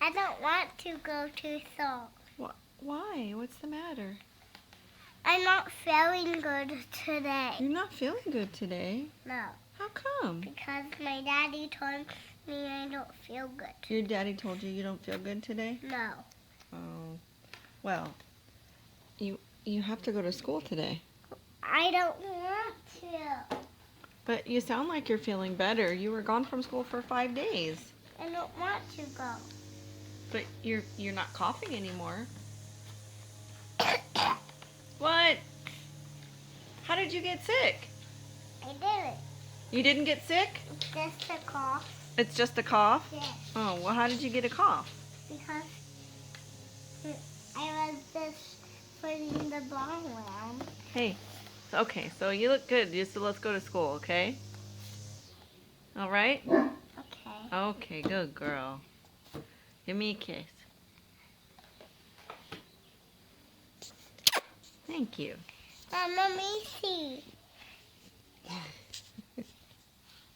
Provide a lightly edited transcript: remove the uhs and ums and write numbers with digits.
I don't want to go to school. Why? What's the matter? I'm not feeling good today. You're not feeling good today? No. How come? Because my daddy told me I don't feel good. Your daddy told you don't feel good today? No. Oh. Well, you have to go to school today. I don't want to. But you sound like you're feeling better. You were gone from school for 5 days. I don't want to go. But you're not coughing anymore. What? How did you get sick? I did it. You didn't get sick? It's just a cough. It's just a cough? Yes. Oh, well, how did you get a cough? Because I was just putting the ball around. Hey, okay, so you look good. So let's go to school, okay? All right? Okay. Okay, good girl. Give me a kiss. Thank you. Let me see.